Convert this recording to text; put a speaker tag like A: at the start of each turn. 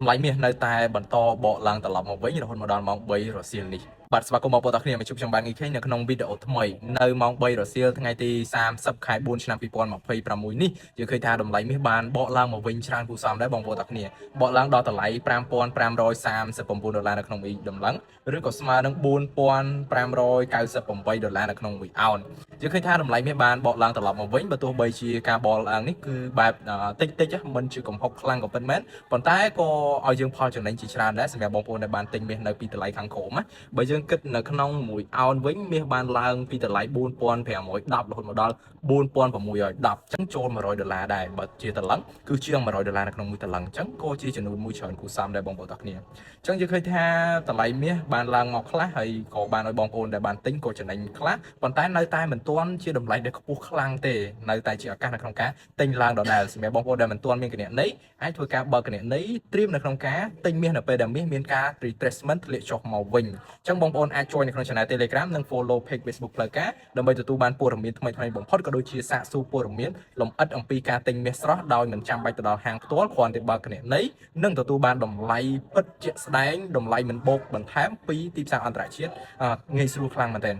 A: Lấy miền nơi tai bẩn to bộ làng tờ lọc một với như là hôn một đòn mong bay rồi xiên đi bạn sẽ có một bộ tác này mà chụp trong bạn nghĩ khi trong video thay mày nơi mong bay rồi xiên ngày thì sam sắp khai 4 năm people mà phay 6 នេះ ជាឃើញថាតម្លៃមាសបានបកឡើងមកវិញច្រើនគូសំដែរបងប្អូនទាំងគ្នាបកឡើងដល់តម្លៃ $5,539 នៅក្នុងមួយដំឡឹងឬក៏ស្មើនឹង $4,598 នៅក្នុងមួយអោនជាឃើញថាតម្លៃមាសបានបកឡើងត្រឡប់មកវិញបើទោះបីជាការបកឡើងនេះគឺបែបតិចតិចមិនជាកំហុកខ្លាំងក៏ពិតមែនប៉ុន្តែក៏ឲ្យយើងផលចំណេញជាច្រើនដែរសម្រាប់បងប្អូនដែលបានទិញមាសនៅពីតម្លៃខាងក្រោមណាបើយើងគិតនៅក្នុងមួយអោនវិញមាសបានឡើងពីតម្លៃ $4,510 រហូតមកដល់ $4,610 ចឹងចូល$100ដែរបើជាតម្លឹងគឺជាង$100នៅក្នុងមួយតម្លឹងចឹងក៏ជាចំនួនមួយច្រើនគូសំដែរបងប្អូនទាំងគ្នាចឹងយើងឃើញថាតម្លៃមាសបានឡើងមកខ្លះហើយក៏បានឲ្យបងប្អូនដែលបានទិញក៏ចំណេញខ្លះប៉ុន្តែនៅតែមិនទាន់ជាតម្លៃដែលខ្ពស់ខ្លាំងទេនៅតែជាឱកាសនៅក្នុងការទិញឡើងដដែលសម្រាប់បងប្អូនដែលមិនទាន់មានគណនីអាចធ្វើការបើកគណនីត្រៀមនៅក្នុងការទិញមាសនៅពេលដែលមាសមានការ retracement ធ្លាក់ចុះមកវិញចឹងបងប្អូនអាច join នៅក្នុង channel Telegram និង follow page Facebook ផ្លូវការដើម្បីទទួលបានព័ត៌មានថ្មីៗបំផុតក៏ដូចជាសាកសួរព័ត៌មានលម្អិតអំពីការទិញមាសស្រស់ដោយមិនចាំបាច់ទៅដល់ហាងផ្ទាល់គ្រាន់តែបើកគណនីនិងទទួលបានតម្លៃពិតជាក់ស្ដែងតម្លៃមិនបូកបន្ថែមពីទីផ្សារអន្តរជាតិងាយស្រួលខ្លាំងមែនទែន